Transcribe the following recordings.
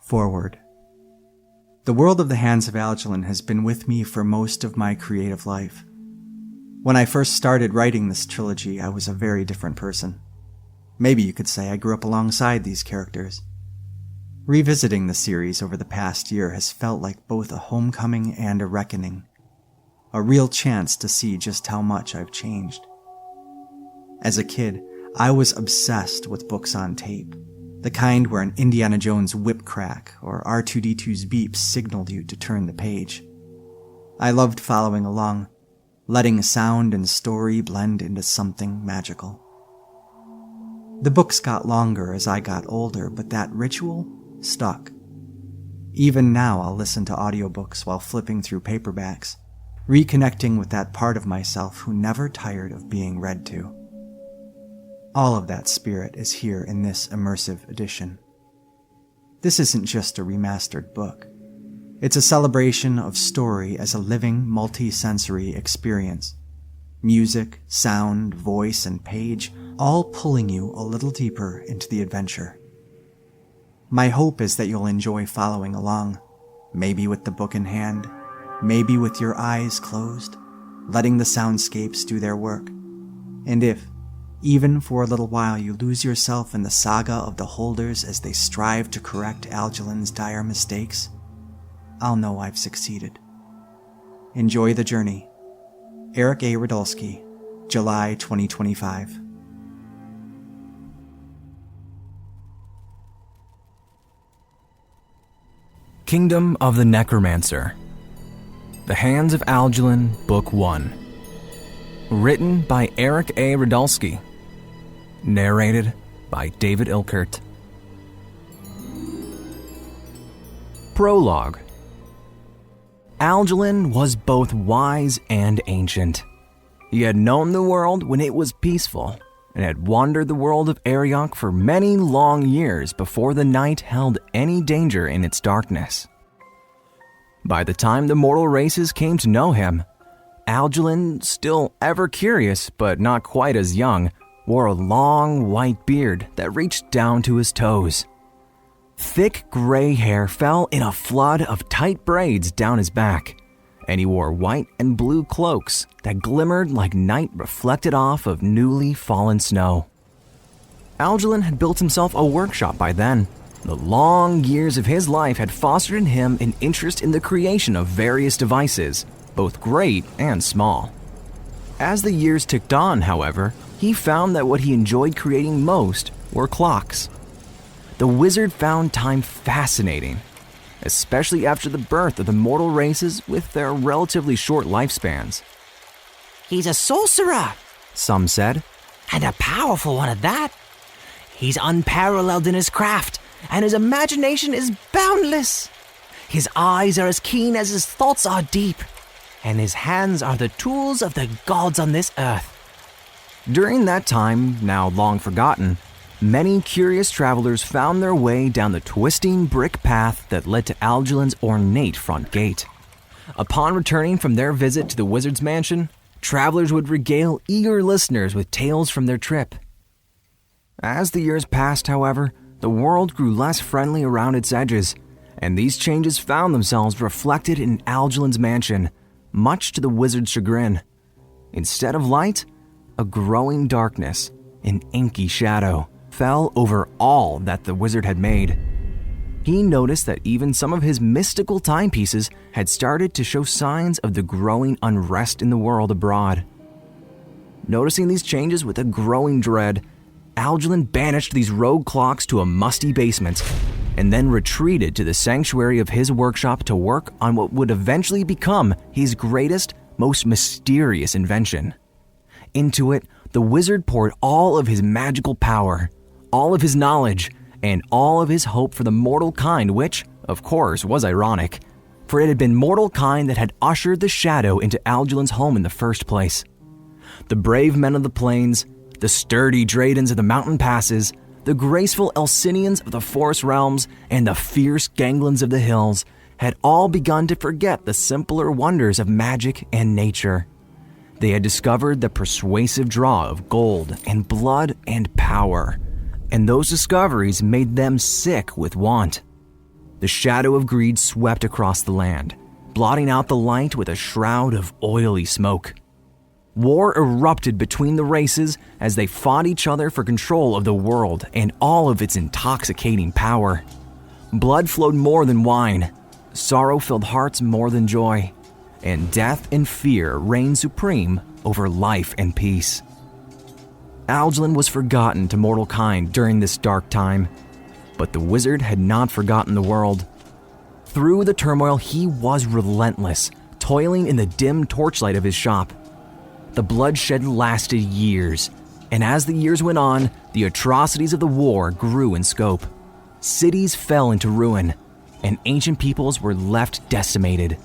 Forward. The world of the Hands of Aldulan has been with me for most of my creative life. When I first started writing this trilogy, I was a very different person. Maybe you could say I grew up alongside these characters. Revisiting the series over the past year has felt like both a homecoming and a reckoning. A real chance to see just how much I've changed. As a kid, I was obsessed with books on tape. The kind where an Indiana Jones whip crack or R2-D2's beep signaled you to turn the page. I loved following along, letting sound and story blend into something magical. The books got longer as I got older, but that ritual stuck. Even now I'll listen to audiobooks while flipping through paperbacks, reconnecting with that part of myself who never tired of being read to. All of that spirit is here in this immersive edition. This isn't just a remastered book. It's a celebration of story as a living, multi-sensory experience. Music, sound, voice, and page, all pulling you a little deeper into the adventure. My hope is that you'll enjoy following along, maybe with the book in hand, maybe with your eyes closed, letting the soundscapes do their work. And if, even for a little while, you lose yourself in the saga of the holders as they strive to correct Aldulan's dire mistakes, I'll know I've succeeded. Enjoy the journey. Eric A. Radulski, July 2025. Kingdom of the Necromancer. The Hands of Aldulan, Book 1. Written by Eric A. Radulski. Narrated by David Ilkert. Prologue. Aldulan was both wise and ancient. He had known the world when it was peaceful, and had wandered the world of Ariok for many long years before the night held any danger in its darkness. By the time the mortal races came to know him, Aldulan, still ever curious but not quite as young, wore a long white beard that reached down to his toes. Thick gray hair fell in a flood of tight braids down his back, and he wore white and blue cloaks that glimmered like night reflected off of newly fallen snow. Aldulan had built himself a workshop by then. The long years of his life had fostered in him an interest in the creation of various devices, both great and small. As the years ticked on, however, he found that what he enjoyed creating most were clocks. The wizard found time fascinating, especially after the birth of the mortal races with their relatively short lifespans. "He's a sorcerer," some said. "and a powerful one at that. He's unparalleled in his craft, and his imagination is boundless. His eyes are as keen as his thoughts are deep, and his hands are the tools of the gods on this earth." During that time, now long forgotten, many curious travelers found their way down the twisting brick path that led to Aldulan's ornate front gate. Upon returning from their visit to the wizard's mansion, travelers would regale eager listeners with tales from their trip. As the years passed, however, the world grew less friendly around its edges, and these changes found themselves reflected in Aldulan's mansion, much to the wizard's chagrin. Instead of light, a growing darkness, an inky shadow, fell over all that the wizard had made. He noticed that even some of his mystical timepieces had started to show signs of the growing unrest in the world abroad. Noticing these changes with a growing dread, Aldulan banished these rogue clocks to a musty basement, and then retreated to the sanctuary of his workshop to work on what would eventually become his greatest, most mysterious invention. Into it, the wizard poured all of his magical power, all of his knowledge, and all of his hope for the mortal kind, which, of course, was ironic, for it had been mortal kind that had ushered the shadow into Aldulan's home in the first place. The brave men of the plains, the sturdy Dradens of the mountain passes, the graceful Elsinians of the forest realms, and the fierce Ganglans of the hills had all begun to forget the simpler wonders of magic and nature. They had discovered the persuasive draw of gold and blood and power, and those discoveries made them sick with want. The shadow of greed swept across the land, blotting out the light with a shroud of oily smoke. War erupted between the races as they fought each other for control of the world and all of its intoxicating power. Blood flowed more than wine, sorrow filled hearts more than joy, and death and fear reigned supreme over life and peace. Aldulan was forgotten to mortal kind during this dark time, but the wizard had not forgotten the world. Through the turmoil, he was relentless, toiling in the dim torchlight of his shop. The bloodshed lasted years, and as the years went on, the atrocities of the war grew in scope. Cities fell into ruin, and ancient peoples were left decimated.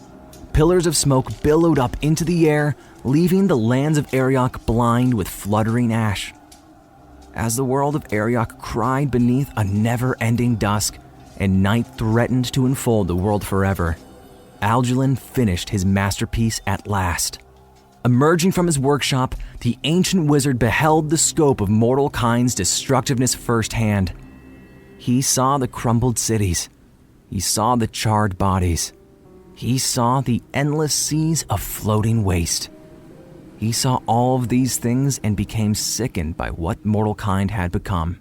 Pillars of smoke billowed up into the air, leaving the lands of Ariok blind with fluttering ash. As the world of Ariok cried beneath a never-ending dusk, and night threatened to enfold the world forever, Aldulan finished his masterpiece at last. Emerging from his workshop, the ancient wizard beheld the scope of mortal kind's destructiveness firsthand. He saw the crumbled cities. He saw the charred bodies. He saw the endless seas of floating waste. He saw all of these things and became sickened by what mortal kind had become.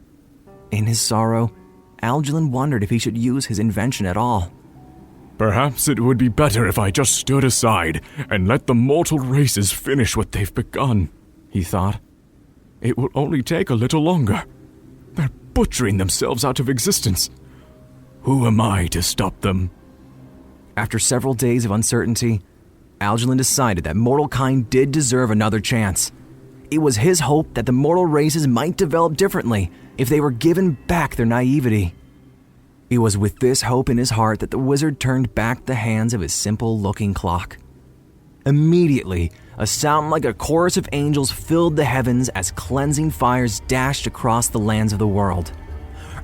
In his sorrow, Aldulan wondered if he should use his invention at all. Perhaps it would be better if I just stood aside and let the mortal races finish what they've begun, he thought. It will only take a little longer. They're butchering themselves out of existence. Who am I to stop them? After several days of uncertainty, Aldulan decided that mortal kind did deserve another chance. It was his hope that the mortal races might develop differently if they were given back their naivety. It was with this hope in his heart that the wizard turned back the hands of his simple-looking clock. Immediately, a sound like a chorus of angels filled the heavens as cleansing fires dashed across the lands of the world.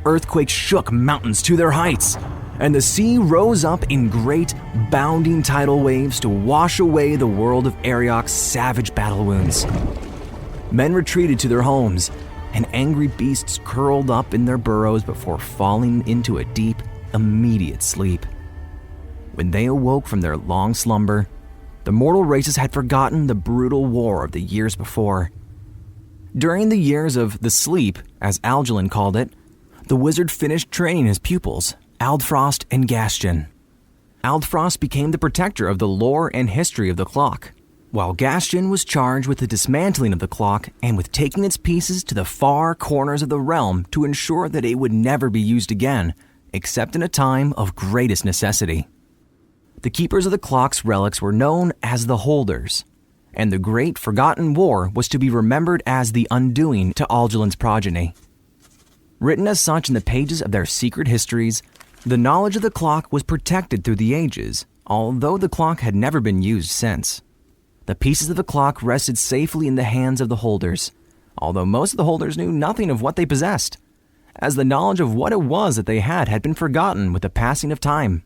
Earthquakes shook mountains to their heights, and the sea rose up in great, bounding tidal waves to wash away the world of Ariok's savage battle wounds. Men retreated to their homes, and angry beasts curled up in their burrows before falling into a deep, immediate sleep. When they awoke from their long slumber, the mortal races had forgotten the brutal war of the years before. During the years of the sleep, as Aldulan called it, the wizard finished training his pupils, Aldfrost and Gastian. Aldfrost became the protector of the lore and history of the clock, while Gastian was charged with the dismantling of the clock and with taking its pieces to the far corners of the realm to ensure that it would never be used again, except in a time of greatest necessity. The keepers of the clock's relics were known as the Holders, and the great forgotten war was to be remembered as the undoing to Aldulan's progeny. Written as such in the pages of their secret histories, the knowledge of the clock was protected through the ages, although the clock had never been used since. The pieces of the clock rested safely in the hands of the Holders, although most of the Holders knew nothing of what they possessed, as the knowledge of what it was that they had been forgotten with the passing of time.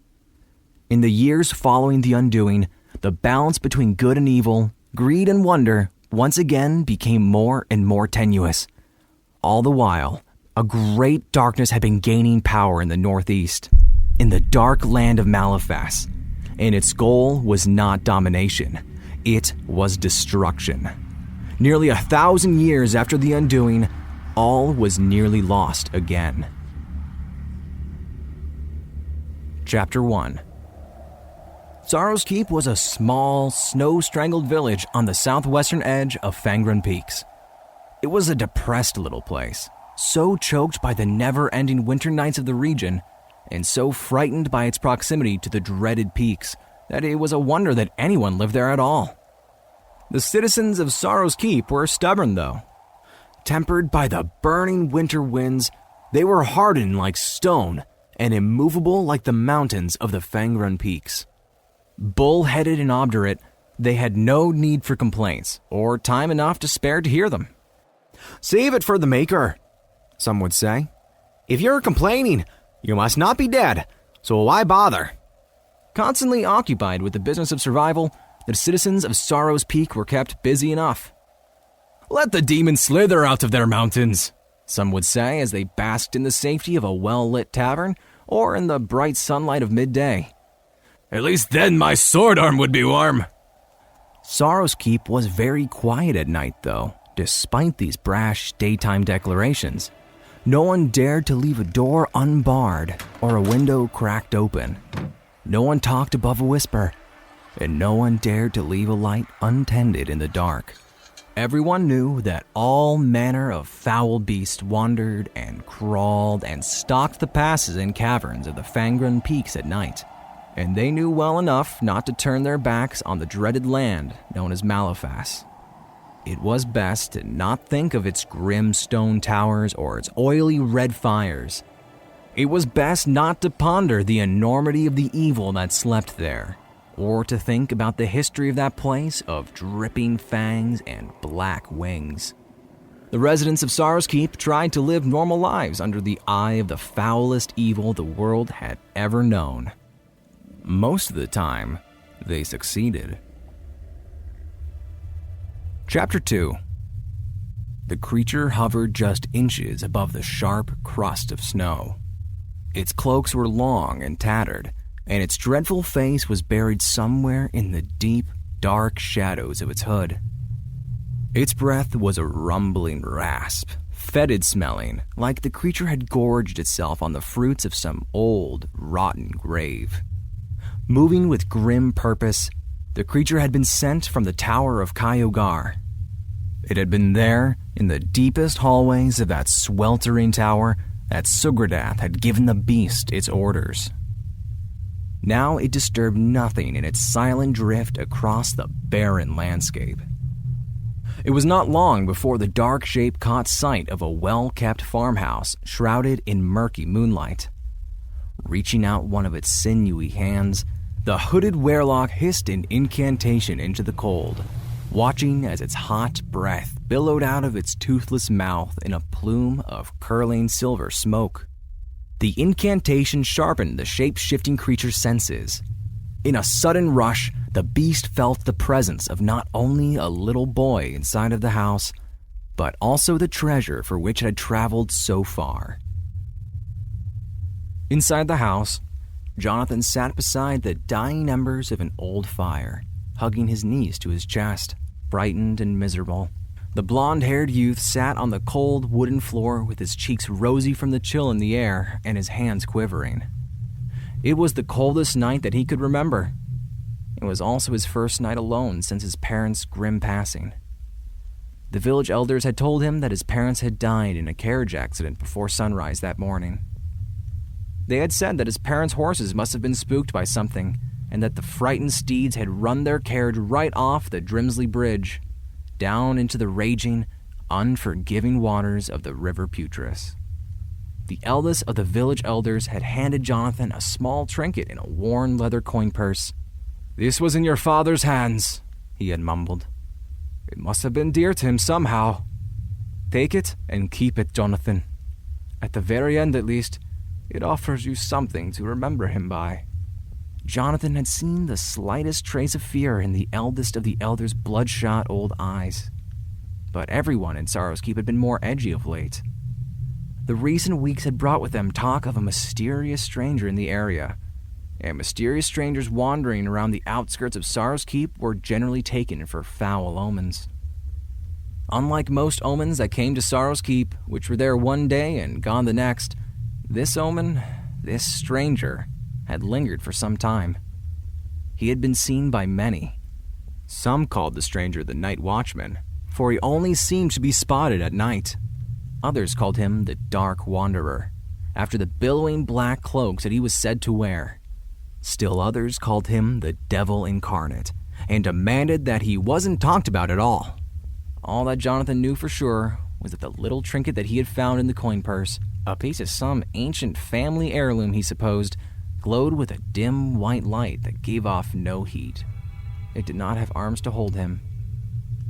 In the years following the undoing, the balance between good and evil, greed and wonder, once again became more and more tenuous. All the while, a great darkness had been gaining power in the northeast, in the dark land of Malifas, and its goal was not domination. It was destruction. Nearly 1,000 years after the undoing, all was nearly lost again. Chapter 1. Sorrow's Keep was a small, snow-strangled village on the southwestern edge of Fangren Peaks. It was a depressed little place, so choked by the never-ending winter nights of the region, and so frightened by its proximity to the dreaded peaks, that it was a wonder that anyone lived there at all. The citizens of Sorrow's Keep were stubborn, though. Tempered by the burning winter winds, they were hardened like stone and immovable like the mountains of the Fangren Peaks. Bull-headed and obdurate, they had no need for complaints, or time enough to spare to hear them. "Save it for the Maker," some would say. "If you're complaining, you must not be dead, so why bother?" Constantly occupied with the business of survival, the citizens of Sorrow's Peak were kept busy enough. "Let the demons slither out of their mountains," some would say as they basked in the safety of a well-lit tavern or in the bright sunlight of midday. At least then my sword arm would be warm. Sorrow's Keep was very quiet at night, though, despite these brash daytime declarations. No one dared to leave a door unbarred or a window cracked open. No one talked above a whisper, and no one dared to leave a light untended in the dark. Everyone knew that all manner of foul beasts wandered and crawled and stalked the passes and caverns of the Fangren Peaks at night, and they knew well enough not to turn their backs on the dreaded land known as Malifas. It was best to not think of its grim stone towers or its oily red fires. It was best not to ponder the enormity of the evil that slept there, or to think about the history of that place of dripping fangs and black wings. The residents of Sorrow's Keep tried to live normal lives under the eye of the foulest evil the world had ever known. Most of the time, they succeeded. Chapter 2. The creature hovered just inches above the sharp crust of snow. Its cloaks were long and tattered, and its dreadful face was buried somewhere in the deep, dark shadows of its hood. Its breath was a rumbling rasp, fetid-smelling, like the creature had gorged itself on the fruits of some old, rotten grave. Moving with grim purpose, the creature had been sent from the Tower of Kyogar. It had been there, in the deepest hallways of that sweltering tower, that Sugradath had given the beast its orders. Now it disturbed nothing in its silent drift across the barren landscape. It was not long before the dark shape caught sight of a well-kept farmhouse shrouded in murky moonlight. Reaching out one of its sinewy hands, the hooded werelock hissed an incantation into the cold, watching as its hot breath billowed out of its toothless mouth in a plume of curling silver smoke. The incantation sharpened the shape-shifting creature's senses. In a sudden rush, the beast felt the presence of not only a little boy inside of the house, but also the treasure for which it had traveled so far. Inside the house, Jonathan sat beside the dying embers of an old fire, hugging his knees to his chest, frightened and miserable. The blonde-haired youth sat on the cold wooden floor with his cheeks rosy from the chill in the air and his hands quivering. It was the coldest night that he could remember. It was also his first night alone since his parents' grim passing. The village elders had told him that his parents had died in a carriage accident before sunrise that morning. They had said that his parents' horses must have been spooked by something, and that the frightened steeds had run their carriage right off the Drimsley Bridge, down into the raging, unforgiving waters of the River Putris. The eldest of the village elders had handed Jonathan a small trinket in a worn leather coin purse. "This was in your father's hands," he had mumbled. "It must have been dear to him somehow. Take it and keep it, Jonathan. At the very end, at least, it offers you something to remember him by." Jonathan had seen the slightest trace of fear in the eldest of the elders' bloodshot old eyes. But everyone in Sorrow's Keep had been more edgy of late. The recent weeks had brought with them talk of a mysterious stranger in the area, and mysterious strangers wandering around the outskirts of Sorrow's Keep were generally taken for foul omens. Unlike most omens that came to Sorrow's Keep, which were there one day and gone the next, this omen, this stranger, had lingered for some time. He had been seen by many. Some called the stranger the Night Watchman, for he only seemed to be spotted at night. Others called him the Dark Wanderer, after the billowing black cloaks that he was said to wear. Still others called him the Devil Incarnate, and demanded that he wasn't talked about at all. All that Jonathan knew for sure was that the little trinket that he had found in the coin purse, a piece of some ancient family heirloom he supposed, glowed with a dim white light that gave off no heat. It did not have arms to hold him.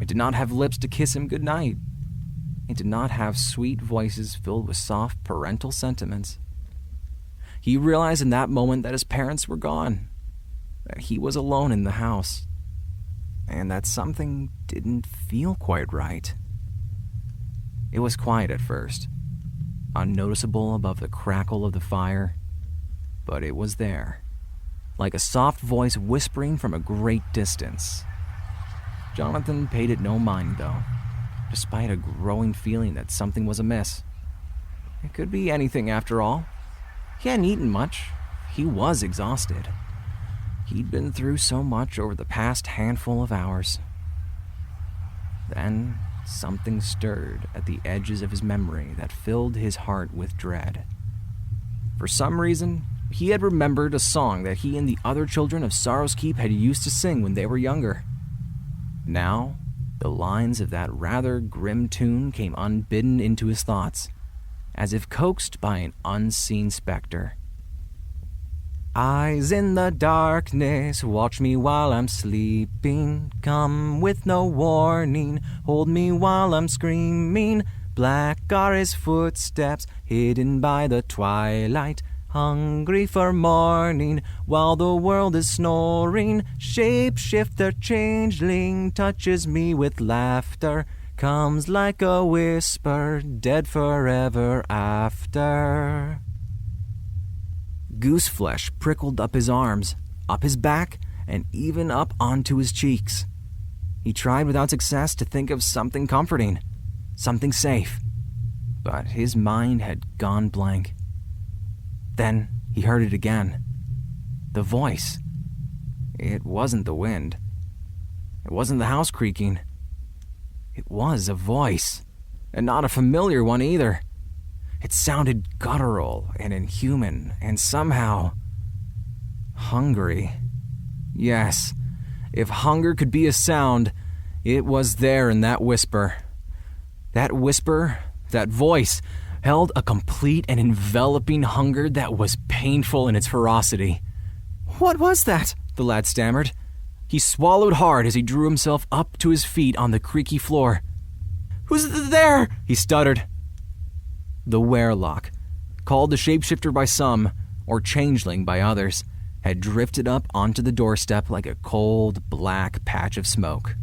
It did not have lips to kiss him goodnight. It did not have sweet voices filled with soft parental sentiments. He realized in that moment that his parents were gone, that he was alone in the house, and that something didn't feel quite right. It was quiet at first, unnoticeable above the crackle of the fire. but it was there, like a soft voice whispering from a great distance. Jonathan paid it no mind, though, despite a growing feeling that something was amiss. It could be anything, after all. He hadn't eaten much. He was exhausted. He'd been through so much over the past handful of hours. Then something stirred at the edges of his memory that filled his heart with dread. For some reason, he had remembered a song that he and the other children of Sorrow's Keep had used to sing when they were younger. Now, the lines of that rather grim tune came unbidden into his thoughts, as if coaxed by an unseen specter. Eyes in the darkness, watch me while I'm sleeping. Come with no warning, hold me while I'm screaming. Black are his footsteps, hidden by the twilight. Hungry for morning, while the world is snoring. Shapeshifter changeling touches me with laughter. Comes like a whisper, dead forever after. Gooseflesh prickled up his arms, up his back, and even up onto his cheeks. He tried without success to think of something comforting, something safe, but his mind had gone blank. Then he heard it again. The voice. It wasn't the wind. It wasn't the house creaking. It was a voice, and not a familiar one either. It sounded guttural and inhuman, and somehow hungry. Yes, if hunger could be a sound, it was there in that whisper. That whisper, that voice, held a complete and enveloping hunger that was painful in its ferocity. "What was that?" the lad stammered. He swallowed hard as he drew himself up to his feet on the creaky floor. "Who's there?" he stuttered. The Werlock, called the shapeshifter by some, or changeling by others, had drifted up onto the doorstep like a cold, black patch of smoke.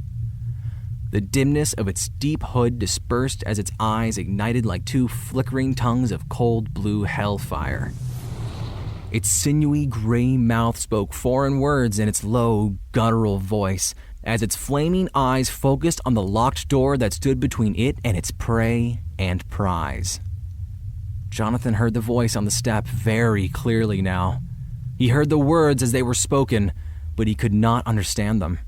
The dimness of its deep hood dispersed as its eyes ignited like two flickering tongues of cold blue hellfire. Its sinewy gray mouth spoke foreign words in its low, guttural voice as its flaming eyes focused on the locked door that stood between it and its prey and prize. Jonathan heard the voice on the step very clearly now. He heard the words as they were spoken, but he could not understand them.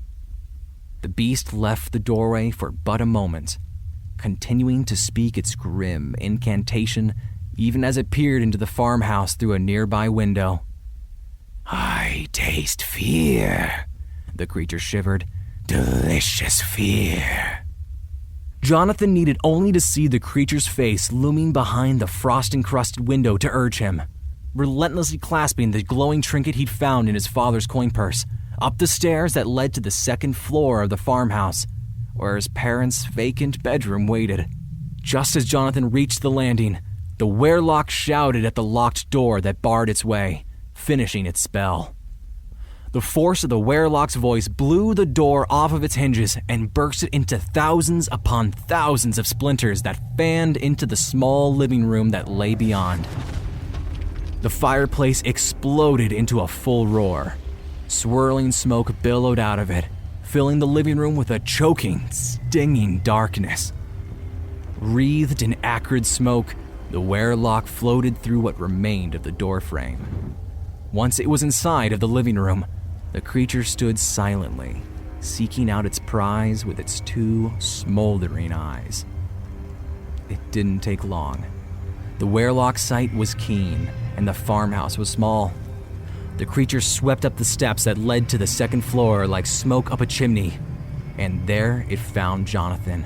The beast left the doorway for but a moment, continuing to speak its grim incantation even as it peered into the farmhouse through a nearby window. "I taste fear," the creature shivered. "Delicious fear." Jonathan needed only to see the creature's face looming behind the frost-encrusted window to urge him, relentlessly clasping the glowing trinket he'd found in his father's coin purse, up the stairs that led to the second floor of the farmhouse, where his parents' vacant bedroom waited. Just as Jonathan reached the landing, the Werlock shouted at the locked door that barred its way, finishing its spell. The force of the Werlock's voice blew the door off of its hinges and burst it into thousands upon thousands of splinters that fanned into the small living room that lay beyond. The fireplace exploded into a full roar. Swirling smoke billowed out of it, filling the living room with a choking, stinging darkness. Wreathed in acrid smoke, the Werlock floated through what remained of the doorframe. Once it was inside of the living room, the creature stood silently, seeking out its prize with its two smoldering eyes. It didn't take long. The Werlock's sight was keen, and the farmhouse was small. The creature swept up the steps that led to the second floor like smoke up a chimney, and there it found Jonathan.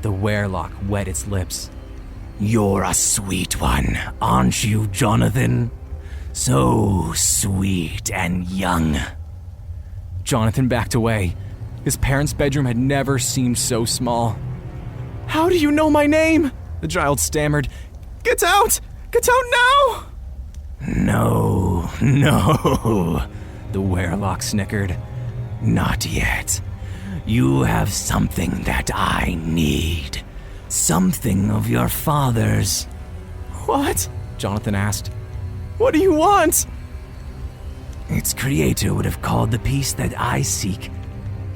The Werlock wet its lips. "You're a sweet one, aren't you, Jonathan? So sweet and young." Jonathan backed away. His parents' bedroom had never seemed so small. "How do you know my name?" the child stammered. Get out! Get out now!" No, the Werlock snickered. "Not yet. You have something that I need. Something of your father's." "What?" Jonathan asked. What do you want? Its creator would have called the piece that I seek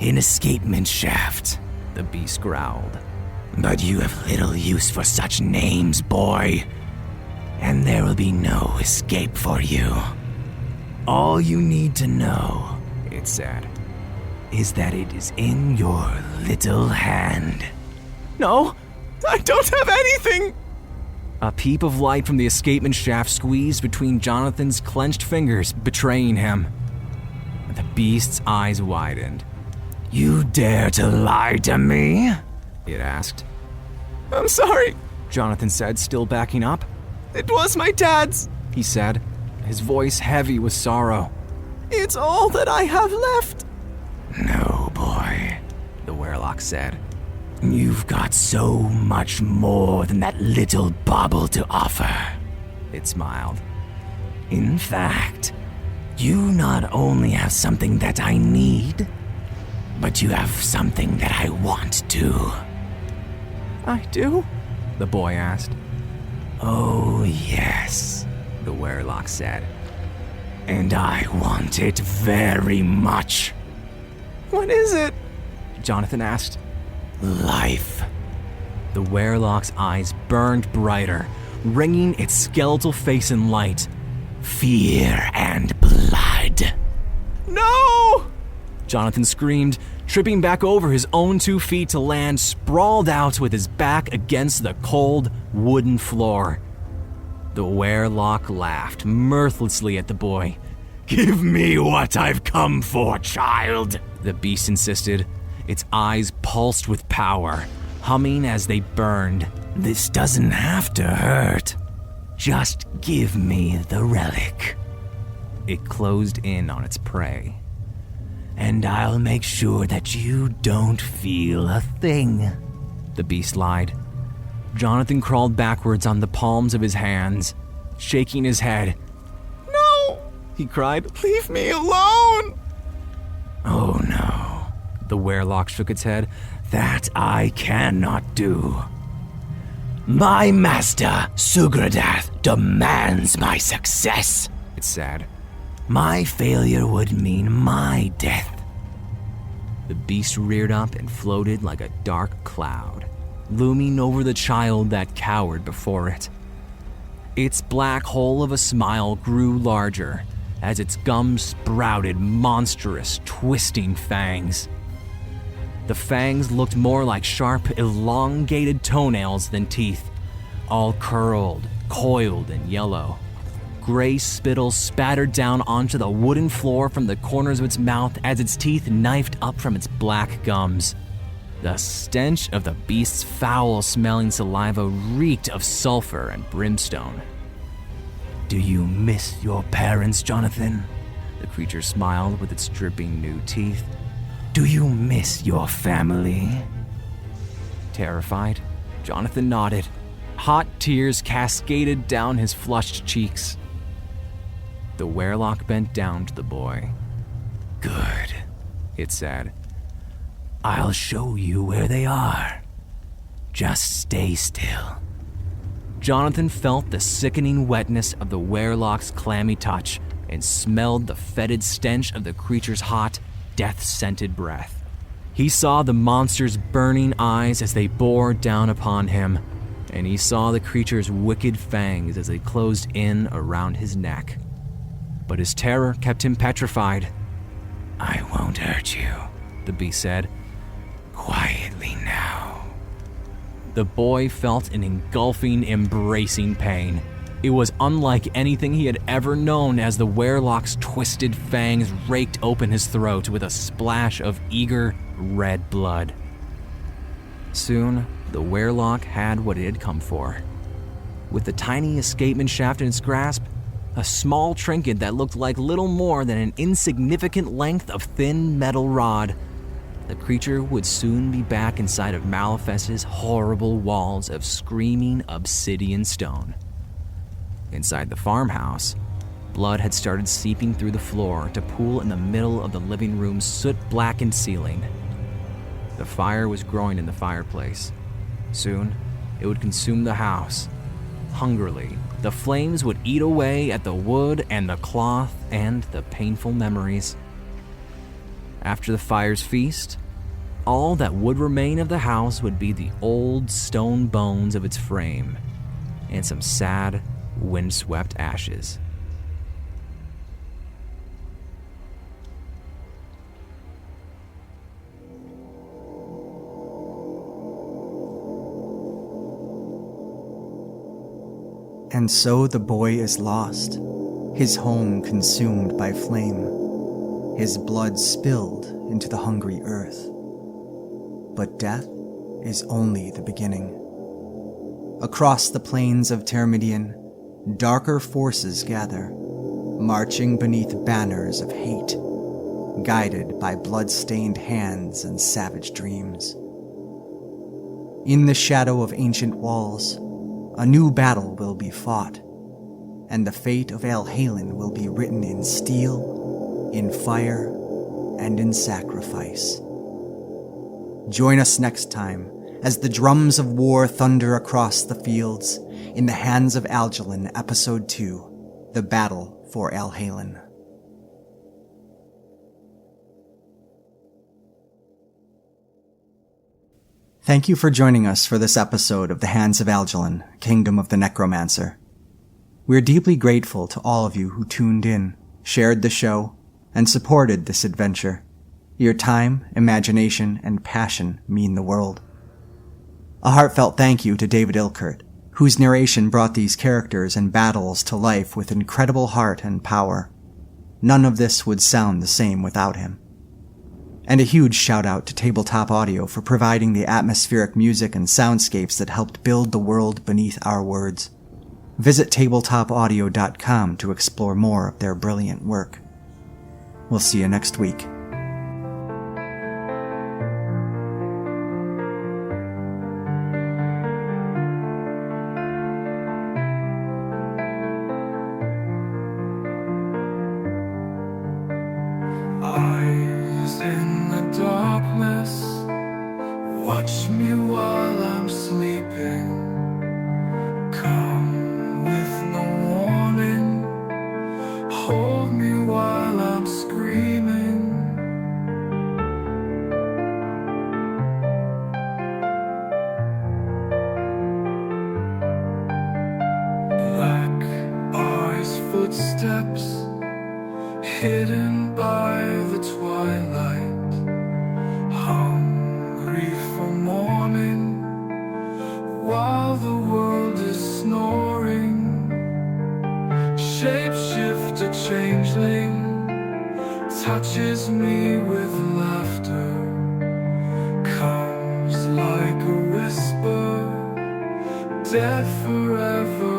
an escapement shaft, the beast growled. But you have little use for such names, boy, and there will be no escape for you. All you need to know, it said, is that it is in your little hand. No, I don't have anything! A peep of light from the escapement shaft squeezed between Jonathan's clenched fingers, betraying him. The beast's eyes widened. You dare to lie to me? It asked. I'm sorry, Jonathan said, still backing up. It was my dad's, he said, his voice heavy with sorrow. It's all that I have left. No, boy, the werewolf said. You've got so much more than that little bauble to offer. It smiled. In fact, you not only have something that I need, but you have something that I want too. I do? The boy asked. Oh, yes, the werewolf said. And I want it very much. What is it? Jonathan asked. Life. The werewolf's eyes burned brighter, ringing its skeletal face in light. Fear and blood. No! Jonathan screamed, tripping back over his own 2 feet to land sprawled out with his back against the cold, wooden floor. The werewolf laughed mirthlessly at the boy. Give me what I've come for, child, the beast insisted. Its eyes pulsed with power, humming as they burned. This doesn't have to hurt. Just give me the relic. It closed in on its prey. And I'll make sure that you don't feel a thing, the beast lied. Jonathan crawled backwards on the palms of his hands, shaking his head. No, he cried. Leave me alone. Oh no. The werewolf shook its head. That I cannot do. My master, Sugradath, demands my success, it said. My failure would mean my death. The beast reared up and floated like a dark cloud, looming over the child that cowered before it. Its black hole of a smile grew larger as its gums sprouted monstrous, twisting fangs. The fangs looked more like sharp, elongated toenails than teeth, all curled, coiled, and yellow. Gray spittle spattered down onto the wooden floor from the corners of its mouth as its teeth knifed up from its black gums. The stench of the beast's foul-smelling saliva reeked of sulfur and brimstone. Do you miss your parents, Jonathan? The creature smiled with its dripping new teeth. Do you miss your family? Terrified, Jonathan nodded. Hot tears cascaded down his flushed cheeks. The werewolf bent down to the boy. Good, it said. I'll show you where they are. Just stay still. Jonathan felt the sickening wetness of the werewolf's clammy touch and smelled the fetid stench of the creature's hot, death-scented breath. He saw the monster's burning eyes as they bore down upon him, and he saw the creature's wicked fangs as they closed in around his neck. But his terror kept him petrified. I won't hurt you, the beast said. Quietly now. The boy felt an engulfing, embracing pain. It was unlike anything he had ever known as the werewolf's twisted fangs raked open his throat with a splash of eager, red blood. Soon, the werewolf had what it had come for. With the tiny escapement shaft in its grasp, a small trinket that looked like little more than an insignificant length of thin metal rod, the creature would soon be back inside of Malefest's horrible walls of screaming obsidian stone. Inside the farmhouse, blood had started seeping through the floor to pool in the middle of the living room's soot-blackened ceiling. The fire was growing in the fireplace. Soon, it would consume the house, hungrily The flames would eat away at the wood and the cloth and the painful memories. After the fire's feast, all that would remain of the house would be the old stone bones of its frame and some sad, windswept ashes. And so the boy is lost, his home consumed by flame, his blood spilled into the hungry earth. But death is only the beginning. Across the plains of Termidian, darker forces gather, marching beneath banners of hate, guided by blood-stained hands and savage dreams. In the shadow of ancient walls, a new battle will be fought, and the fate of Aldulan will be written in steel, in fire, and in sacrifice. Join us next time as the drums of war thunder across the fields in the Hands of Aldulan, Episode 2, The Battle for Aldulan. Thank you for joining us for this episode of The Hands of Aldulan, Kingdom of the Necromancer. We're deeply grateful to all of you who tuned in, shared the show, and supported this adventure. Your time, imagination, and passion mean the world. A heartfelt thank you to David Ilkert, whose narration brought these characters and battles to life with incredible heart and power. None of this would sound the same without him. And a huge shout out to Tabletop Audio for providing the atmospheric music and soundscapes that helped build the world beneath our words. Visit tabletopaudio.com to explore more of their brilliant work. We'll see you next week. Eyes in the darkness, watch me while I'm sleeping. Come with no warning, hold me while I'm screaming. Black eyes, footsteps hidden by the twilight, hungry for morning while the world is snoring. Shapeshifter changeling touches me with laughter, comes like a whisper, dead forever.